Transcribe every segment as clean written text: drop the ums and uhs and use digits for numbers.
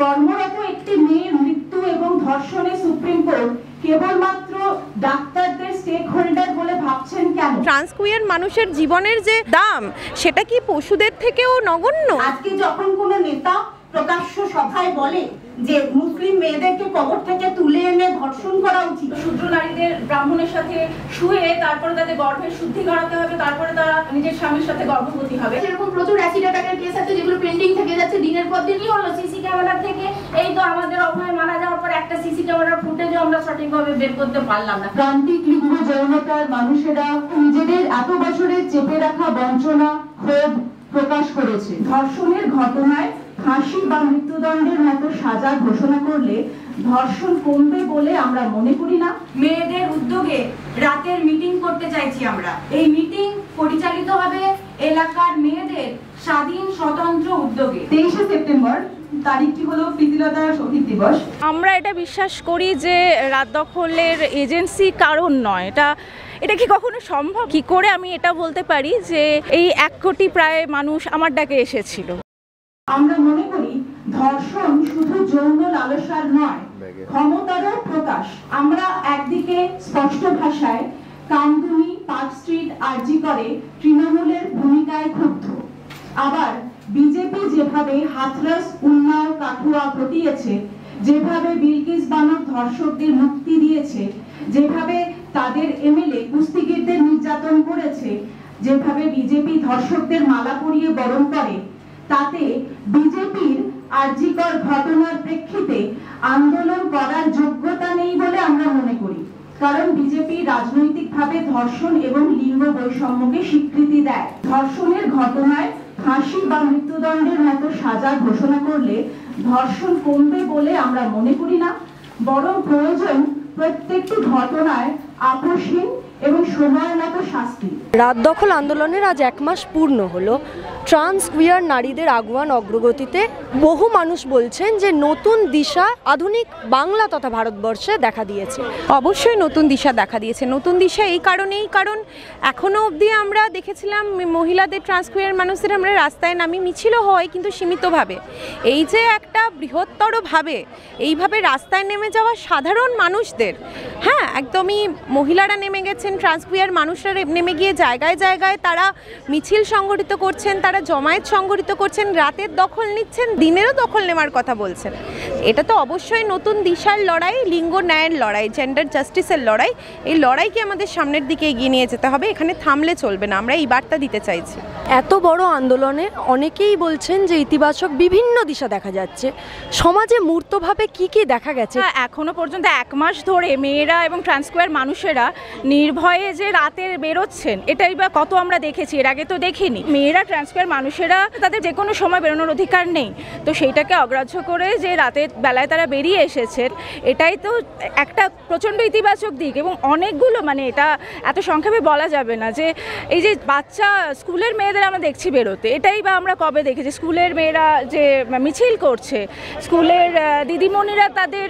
কর্মরত একটি মেয়ের মৃত্যু এবং ধর্ষণে সুপ্রিম কোর্ট কেবলমাত্র ডাক্তারদের স্টেক হোল্ডার বলে ভাবছেন কেন? ট্রান্সকুয়ার মানুষের জীবনের যে দাম সেটা কি পশুদের থেকেও নগণ্য? আজকে যখন কোনো নেতা প্রকাশ্য সভায় বলে যে মুসলিম মেয়েদেরকে কবর থেকে তুলে এনে ধর্ষণ করা উচিত, শূদ্র নারীদের ব্রাহ্মণের সাথে শুয়ে তারপরে তাদের গর্ভের শুদ্ধি করাতে হবে, তারপরে তারা নিজের স্বামীর সাথে গর্ভবতী হবে। এরকম প্রচুর অ্যাসিড অ্যাটাকের কেস আছে যেগুলো পেন্ডিং থেকে যাচ্ছে দিনের পর দিন। কি হলো সিসি ক্যামেরা থেকে? এই তো আমাদের অভয় মারা যাওয়ার পর একটা সিসি ক্যামেরার ফুটেজও আমরা সঠিকভাবে বের করতে পারলাম না। প্রান্তিক লিঙ্গ যৌনতার মানুষেরা নিজেদের এত বছরের চেপে রাখা বঞ্চনা ক্ষোভ প্রকাশ করেছে। ধর্ষণের ঘটনায় ফাঁসি বা মৃত্যুদণ্ডের মতো সাজা ঘোষণা করলে ধর্ষণ কমবে বলে আমরা মনে করি না। মেয়েদের উদ্যোগে রাতের মিটিং করতে চাইছি আমরা। এই মিটিং পরিচালিত হবে এলাকার মেয়েদের স্বাধীন স্বতন্ত্র উদ্যোগে। 23 সেপ্টেম্বর তারিখটি হলো প্রীতিলতা শহীদ দিবস। আমরা এটা বিশ্বাস করি যে রাত দখলের এজেন্সি কারণ নয়। এটা কি কখনো সম্ভব? কি করে আমি এটা বলতে পারি যে এই 1 কোটি প্রায় মানুষ আমার ডাকে এসেছিল? আমরা মনে করি ধর্ষণ শুধু যৌন লালসার নয়, ক্ষমতারও প্রকাশ। আমরা একদিকে স্পষ্ট ভাষায় কামদুনি, পার্ক স্ট্রিট, আরজি করে তৃণমূলের ভূমিকায় ক্ষুব্ধ, আবার বিজেপি যেভাবে হাথরস, উন্নাও, কাঠুয়া ঘটিয়েছে, যেভাবে বিলকিস বানোর ধর্ষকদের মুক্তি দিয়েছে, যেভাবে তাদের এমএলএ কুস্তিগিরদের নির্যাতন করেছে, যেভাবে বিজেপি ধর্ষকদের মালা পরিয়ে বরণ করে, তাতে বিজেপির আরজিকর ঘটনার প্রেক্ষিতে আন্দোলন করার যোগ্যতা নেই বলে আমরা মনে করি। কারণ বিজেপি রাজনৈতিকভাবে ধর্ষণ এবং লিঙ্গ বৈষম্যকে স্বীকৃতি দেয়। ধর্ষণের ঘটনায় ফাঁসি বা মৃত্যুদণ্ডের মতো সাজা ঘোষণা করলে ধর্ষণ কমবে বলে আমরা মনে করি না, বরং প্রয়োজন প্রত্যেকটি ঘটনায় আপোষহীন এবং সময়ের মতো শাস্তি। রাত দখল আন্দোলনের আজ 1 মাস পূর্ণ হলো। ট্রান্স কুয়ার নারীদের আগুয়ান অগ্রগতিতে বহু মানুষ বলছেন যে নতুন দিশা আধুনিক বাংলা তথা ভারতবর্ষে দেখা দিয়েছে। অবশ্যই নতুন দিশা দেখা দিয়েছে। নতুন দিশা এই কারণেই, কারণ এখনো অবধি আমরা দেখেছিলাম মহিলাদের ট্রান্সকুয়ার মানুষদের আমরা রাস্তায় নামি মিছিলও হয়, কিন্তু সীমিতভাবে। এই যে একটা বৃহত্তরভাবে এইভাবে রাস্তায় নেমে যাওয়া সাধারণ মানুষদের, হ্যাঁ একদমই মহিলারা নেমে গেছেন, ট্রান্সকুয়ার মানুষরা নেমে গিয়ে জায়গায় জায়গায় তারা মিছিল সংগঠিত করছেন, তারা জমায়েত সংগঠিত করছেন, রাতের দখল নিচ্ছেন, দিনেরও দখল নেওয়ার কথা বলছেন। এটা তো অবশ্যই নতুন দিশার লড়াই, লিঙ্গ ন্যায়ের লড়াই, জেন্ডার জাস্টিসের লড়াই। এই লড়াইকে আমাদের সামনের দিকে এগিয়ে নিয়ে যেতে হবে, এখানে থামলে চলবে না। আমরা এই বার্তা দিতে চাইছি। এত বড় আন্দোলনে অনেকেই বলছেন যে ইতিবাচক বিভিন্ন দিশা দেখা যাচ্ছে। সমাজে মূর্তভাবে কি কি দেখা গেছে? এখনো পর্যন্ত 1 মাস ধরে মেয়েরা এবং ট্রান্সকুয়ার মানুষেরা নির্ভয়ে যে রাতে বেরোচ্ছেন, এটাই বা কত আমরা দেখেছি, এর আগে তো দেখিনি। মেয়েরা ট্রান্সকুয়ার মানুষেরা তাদের যে কোনো সময় বেরোনোর অধিকার নেই, তো সেইটাকে অগ্রাহ্য করে যে রাতের বেলায় তারা বেরিয়ে এসেছেন, এটাই তো একটা প্রচণ্ড ইতিবাচক দিক। এবং অনেকগুলো, মানে এটা এত সংক্ষেপে বলা যাবে না যে এই যে বাচ্চা স্কুলের মেয়েদের আমরা দেখছি বেরোতে, এটাই বা আমরা কবে দেখেছি? স্কুলের মেয়েরা যে মিছিল করছে, স্কুলের দিদিমণিরা তাদের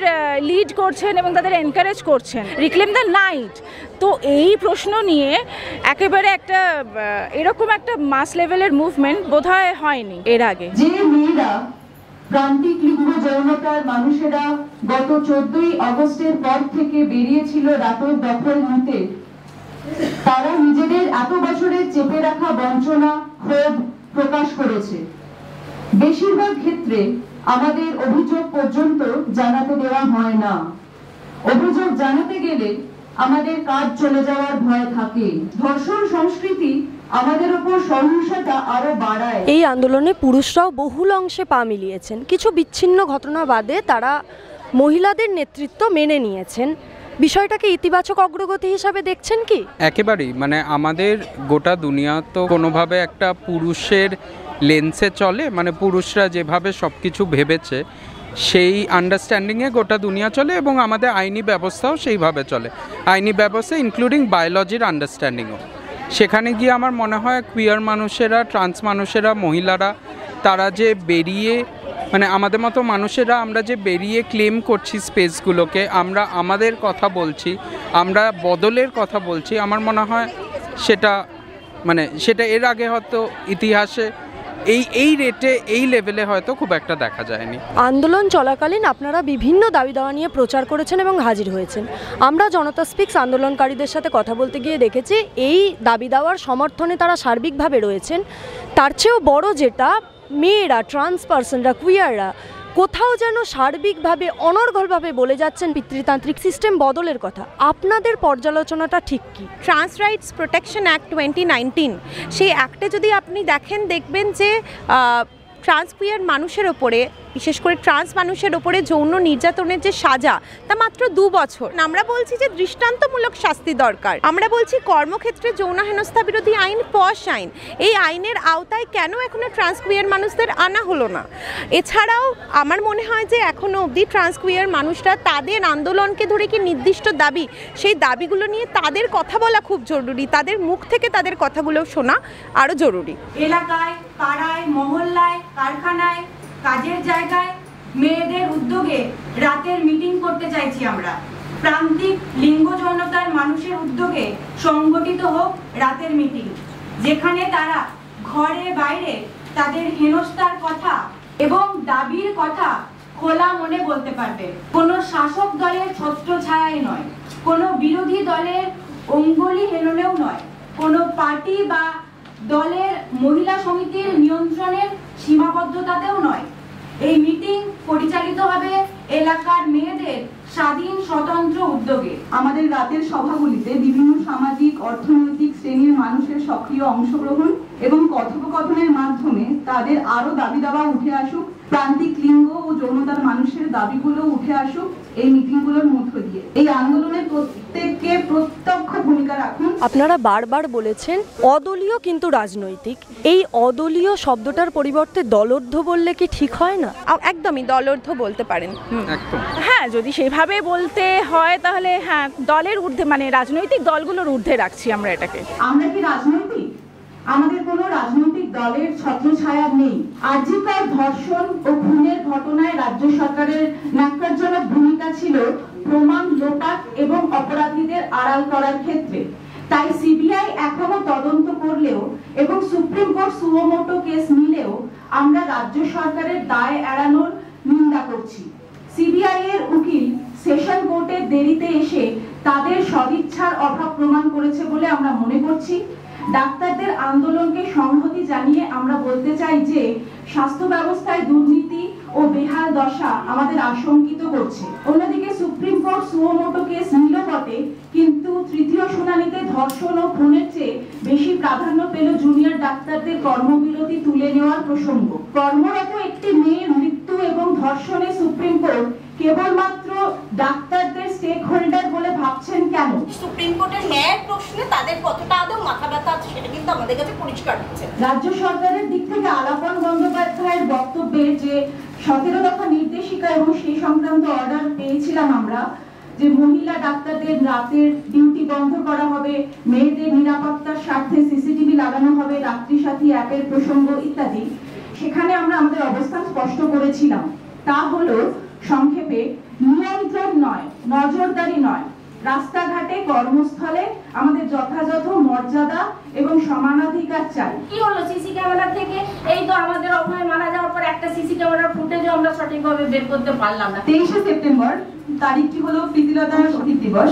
লিড করছেন এবং তাদের এনকারেজ করছেন, রিক্লেম দ্য নাইট। তো এই প্রশ্ন নিয়ে একেবারে একটা এরকম একটা মাস লেভেলের মুভমেন্ট বোধহয় হয়নি এর আগে। যে মেয়েরা প্রান্তিক লিঙ্গ যৌনতার মানুষেরা গত 14ই আগস্টের পর থেকে বেরিয়েছিল রাতের দখল নিতে, তারা নিজেদের এত বছরের চেপে রাখা বঞ্চনা ক্ষোভ প্রকাশ করেছে। বেশিরভাগ ক্ষেত্রে আমাদের অভিযোগ পর্যন্ত জানাতে দেওয়া হয় না। অভিযোগ জানাতে গেলে আমাদের কাজ চলে যাওয়ার ভয় থাকে। ধর্ষণ সংস্কৃতি আমাদের উপর সহিংসতা আরো বাড়ায়। এই আন্দোলনে পুরুষরাও বহুল অংশে পা মিলিয়েছেন। কিছু বিচ্ছিন্ন ঘটনা বাদে তারা মহিলাদের নেতৃত্ব মেনে নিয়েছেন। বিষয়টাকে ইতিবাচক অগ্রগতি হিসাবে দেখছেন কি? একেবারেই, মানে আমাদের গোটা দুনিয়া তো কোনোভাবে একটা পুরুষের লেন্সে চলে, মানে পুরুষরা যেভাবে সব কিছু ভেবেছে সেই আন্ডারস্ট্যান্ডিংয়ে গোটা দুনিয়া চলে, এবং আমাদের আইনি ব্যবস্থাও সেইভাবে চলে। আইনি ব্যবস্থা ইনক্লুডিং বায়োলজির আন্ডারস্ট্যান্ডিংও। সেখানে গিয়ে আমার মনে হয় কুয়ার মানুষেরা, ট্রান্স মানুষেরা, মহিলারা, তারা যে বেরিয়ে, মানে আমাদের মতো মানুষেরা আমরা যে বেরিয়ে ক্লেম করছি স্পেসগুলোকে, আমরা আমাদের কথা বলছি, আমরা বদলের কথা বলছি, আমার মনে হয় সেটা এর আগে হয়তো ইতিহাসে এই রেটে এই লেভেলে হয়তো খুব একটা দেখা যায়নি। আন্দোলন চলাকালীন আপনারা বিভিন্ন দাবি দাওয়া নিয়ে প্রচার করেছেন এবং হাজির হয়েছেন। আমরা জনতা স্পিক্স আন্দোলনকারীদের সাথে কথা বলতে গিয়ে দেখেছি এই দাবি দাওয়ার সমর্থনে তারা সার্বিকভাবে রয়েছেন। তার চেয়েও বড় যেটা, মেয়েরা, ট্রান্স পার্সনরা, কুইয়াররা কোথাও যেন সার্বিকভাবে অনর্গলভাবে বলে যাচ্ছেন পিতৃতান্ত্রিক সিস্টেম বদলের কথা। আপনাদের পর্যালোচনাটা ঠিক কি? ট্রান্স রাইটস প্রোটেকশন অ্যাক্ট 2019, সেই অ্যাক্টে যদি আপনি দেখবেন যে ট্রান্স কুইয়ার মানুষের ওপরে, বিশেষ করে ট্রান্স মানুষের ওপরে যৌন নির্যাতনের যে সাজা তা মাত্র 2 বছর। আমরা বলছি যে দৃষ্টান্তমূলক শাস্তি দরকার। আমরা বলছি কর্মক্ষেত্রে যৌন হেনস্থা বিরোধী আইন, পশ আইন, এই আইনের আওতায় কেন এখনো ট্রান্স কুইয়ার মানুষদের আনা হলো না? এছাড়াও আমার মনে হয় যে এখনো অবধি ট্রান্স কুইয়ার মানুষরা তাদের আন্দোলনকে ধরে কি নির্দিষ্ট দাবি, সেই দাবিগুলো নিয়ে তাদের কথা বলা খুব জরুরি, তাদের মুখ থেকে তাদের কথাগুলো শোনা আরও জরুরি। এলাকায়, পাড়ায়, মহল্লায়, কারখানায়, কাজের জায়গায় মেয়েদের উদ্যোগে রাতের মিটিং করতে চাইছি আমরা। প্রান্তিক লিঙ্গ যৌনতার মানুষের উদ্যোগে সংগঠিত হোক রাতের মিটিং, যেখানে তারা ঘরে বাইরে তাদের হেনস্থার কথা এবং দাবির কথা খোলা মনে বলতে পারবে। কোনো শাসক দলের ছত্রছায়ায় নয়, কোনো বিরোধী দলের অঙ্গুলি হেলনেও নয়, কোনো পার্টি বা দলের মহিলা সমিতির নিয়ন্ত্রণের সীমাবদ্ধতাতেও নয়। এই মিটিং পরিচালিত হবে এলাকার মেয়েদের স্বাধীন স্বতন্ত্র উদ্যোগে। আমাদের রাতের সভাগুলিতে বিভিন্ন সামাজিক, অর্থনৈতিক শ্রেণীর মানুষের সক্রিয় অংশগ্রহণ এবং কথোপকথনের মাধ্যমে তাদের আরো দাবি দাওয়া উঠে আসুক, প্রান্তিক লিঙ্গ ও যৌনতার মানুষের দাবিগুলো উঠে আসুক এই মিটিংগুলোর মধ্য দিয়ে। এই আন্দোলনে প্রত্যেককে প্রত্যক্ষ ভূমিকা রাখুন। আপনারা বারবার বলেছেন অদলীয় কিন্তু রাজনৈতিক, এই অদলীয় শব্দটার পরিবর্তে দলর্ধ বললে কি ঠিক হয় না? একদমই দলর্ধ বলতে পারেন। একদম হ্যাঁ, যদি সেভাবে বলতে হয় তাহলে হ্যাঁ, দলের ঊর্ধ্বে, মানে রাজনৈতিক দলগুলোর ঊর্ধ্বে রাখছি আমরা এটাকে। আমরা কি রাজনৈতিক? আমাদের কোনো রাজনৈতিক দলের ছত্রছায়া নেই। আর্জিকর ধর্ষণ ও খুনের ঘটনায় রাজ্য সরকারের ন্যাক্কারজনক ভূমিকা ছিল প্রমাণ লোপাট এবং অপরাধীদের আড়াল করার ক্ষেত্রে। তাই সিবিআই এখনো তদন্ত করলেও এবং সুপ্রিম কোর্ট সুও মোটো কেস নিলেও আমরা রাজ্য সরকারের দায় এড়ানোর নিন্দা করছি। সিবিআই এর উকিল সেশন কোর্টে দেরিতে এসে তাদের সদিচ্ছার অভাব প্রমাণ করেছে বলে আমরা মনে করছি। ডাক্তারদের আন্দোলনকে সংহতি জানিয়ে আমরা বলতে চাই যে স্বাস্থ্য ব্যবস্থায় দুর্নীতি ও বেহাল দশা আমাদের আশঙ্কিত করছে। অন্যদিকে সুপ্রিম কোর্ট সুও মোটো কেস নিল বটে, কিন্তু তৃতীয় শুনানিতে ধর্ষণ ও খুনের চেয়ে বেশি প্রাধান্য পেল জুনিয়র ডাক্তারদের কর্মবিরতি তুলে নেওয়ার প্রসঙ্গ। কর্মরত একটি মেয়ের মৃত্যু এবং ধর্ষণে সুপ্রিম কোর্ট কেবলমাত্র ডাক্তারদের স্টেক হোল্ডার বলে ভাবছেন কেন? সুপ্রিম কোর্টের ন্যায়ের প্রশ্নে তাদের কতটা আদৌ মাথা ব্যথা আছে সেটা কিন্তু আমাদের কাছে পরিষ্কার হচ্ছে। রাজ্য সরকারের দিক থেকে আলাপন বন্দ্যোপাধ্যায়ের বক্তব্যে যে 17 দফা নির্দেশিকা এবং সেই সংক্রান্ত অর্ডার পেয়েছিলাম আমরা, যে মহিলা ডাক্তারদের রাতের ডিউটি বন্ধ করা হবে, মেয়েদের নিরাপত্তার স্বার্থে সিসিটিভি লাগানো হবে, রাত্রি সাথী অ্যাপের প্রসঙ্গ ইত্যাদি, সেখানে আমরা আমাদের অবস্থান স্পষ্ট করেছিলাম। তা হলো সংক্ষেপে, নিয়ন্ত্রণ নয়, নজরদারি নয়, রাস্তাঘাটে কর্মস্থলে আমাদের যথাযথ মর্যাদা এবং সমানাধিকার চাই। কি হলো সিসি ক্যামেরা থেকে? এই তো আমাদের অভয় মারা যাওয়ার পর একটা সিসি ক্যামেরার ফুটেজও আমরা সঠিকভাবে বের করতে পারলাম না। 23শে সেপ্টেম্বর তারিখটি হলো প্রীতিলতার শহীদ দিবস।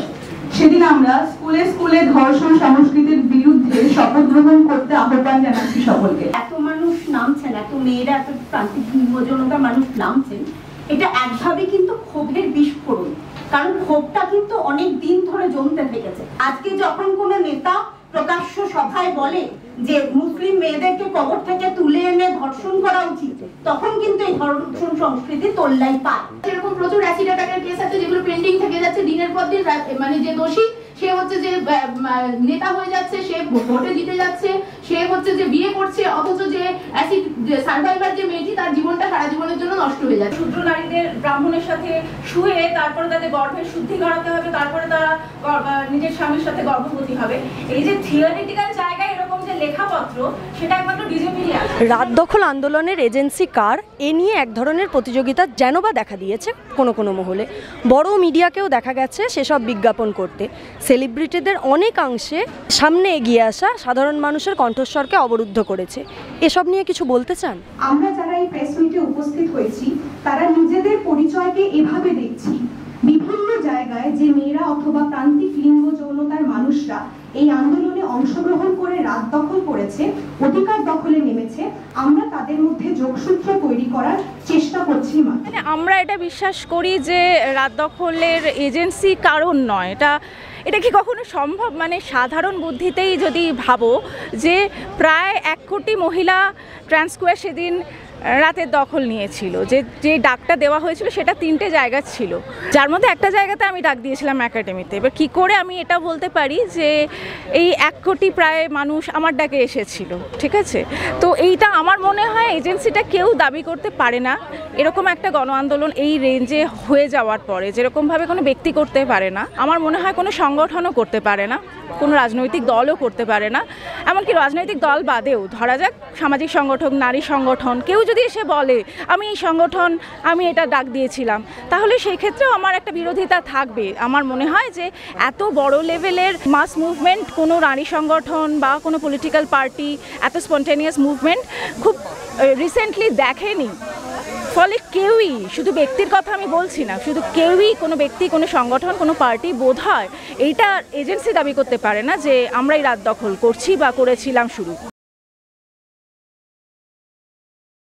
সেদিন আমরা স্কুলে স্কুলে ধর্ষণ সংস্কৃতির বিরুদ্ধে শপথ গ্রহণ করতে আহ্বান জানাচ্ছি সকলকে। এত মানুষ নামছেন, এত মেয়েরা, এত প্রান্তিক নির্বাচনতা মানুষ নামছেন, এটা একভাবে কিন্তু ক্ষোভের বিস্ফোরণ। কারণ ক্ষোভটা কিন্তু অনেক দিন ধরে জমতে থেকেছে। আজকে যখন কোনো নেতা প্রকাশ্য সভায় বলে যে মুসলিম মেয়েদেরকে কবর থেকে তুলে এনে ধর্ষণ করা উচিত, তখন কিন্তু এই ধর্ষণ সংস্কৃতি তোল্লাই পায়। এরকম প্রচুর অ্যাসিড অ্যাটাকের কেস আছে যেগুলো পেন্ডিং থেকে যাচ্ছে দিনের পর দিন। মানে যে দোষী সে হচ্ছে যে নেতা হয়ে যাচ্ছে, সে ভোটে জিতে যাচ্ছে, সে হচ্ছে যে বিয়ে করছে, অথচ যে অ্যাসিড সার্ভাইভার যে মেয়েটি তার জীবনটা সারা জীবনের জন্য নষ্ট হয়ে যাচ্ছে। শূদ্র নারীদের ব্রাহ্মণের সাথে শুয়ে তারপরে তাদের গর্ভের শুদ্ধি করাতে হবে, তারপরে তারা নিজের স্বামীর সাথে গর্ভবতী হবে। এই যে থিওরিটিক্যাল জায়গায় এরকম যে লেখাপত্র সেটা একমাত্র বিজেপিরই আছে। রাত দখল আন্দোলনের এজেন্সি কার, এ নিয়ে এক ধরনের প্রতিযোগিতা যেন বা দেখা দিয়েছে কোনো কোনো মহলে। বড় মিডিয়াকেও দেখা গেছে সেসব বিজ্ঞাপন করতে। সেলিব্রিটিদের অনেকাংশে সামনে এগিয়ে আসা সাধারণ মানুষের কণ্ঠস্বরকে অবরুদ্ধ করেছে। এসব নিয়ে কিছু বলতে চান? আমরা যারা এই প্রেস মিটে উপস্থিত হয়েছি তারা নিজেদের পরিচয়কে এভাবে দেখছি, বিভিন্ন জায়গায় যে মেয়েরা অথবা প্রান্তিক লিঙ্গ যৌনতার মানুষরা এই আন্দোলনে অংশগ্রহণ করে রাত দখল করেছে, অধিকার দখলে নেমেছে, আমরা তাদের মধ্যে যোগসূত্র তৈরি করার চেষ্টা করছি। মানে আমরা এটা বিশ্বাস করি যে রাত দখলের এজেন্সি কারণ নয়, এটা কি কখনো সম্ভব? মানে সাধারণ বুদ্ধিতেই যদি ভাবো যে প্রায় 1 কোটি মহিলা ট্রান্স স্কয়ার সেদিন রাতের দখল নিয়েছিল, যে ডাকটা দেওয়া হয়েছিল সেটা 3টে জায়গা ছিল, যার মধ্যে একটা জায়গাতে আমি ডাক দিয়েছিলাম একাডেমিতে। এবার কী করে আমি এটা বলতে পারি যে এই 1 কোটি প্রায় মানুষ আমার ডাকে এসেছিল? ঠিক আছে, তো এইটা আমার মনে হয় এজেন্সিটা কেউ দাবি করতে পারে না। এরকম একটা গণ আন্দোলন এই রেঞ্জে হয়ে যাওয়ার পরে যেরকমভাবে কোনো ব্যক্তি করতে পারে না, আমার মনে হয় কোনো সংগঠনও করতে পারে না, কোনো রাজনৈতিক দলও করতে পারে না। এমনকি রাজনৈতিক দল বাদেও ধরা যাক সামাজিক সংগঠন, নারী সংগঠন, কেউ যদি এসে বলে আমি এই সংগঠন, আমি এটা ডাক দিয়েছিলাম, তাহলে সেই ক্ষেত্রেও আমার একটা বিরোধিতা থাকবে। আমার মনে হয় যে এত বড় লেভেলের মাস মুভমেন্ট কোনো নারী সংগঠন বা কোনো পলিটিক্যাল পার্টি, এত স্পন্টেনিয়াস মুভমেন্ট খুব রিসেন্টলি দেখেনি। ফলে কেউই, শুধু ব্যক্তির কথা আমি বলছি না, শুধু কেউই, কোনো ব্যক্তি, কোনো সংগঠন, কোনো পার্টি বোধহয় এইটা এজেন্সি দাবি করতে পারে না যে আমরাই রাত দখল করছি বা করেছিলাম শুরু।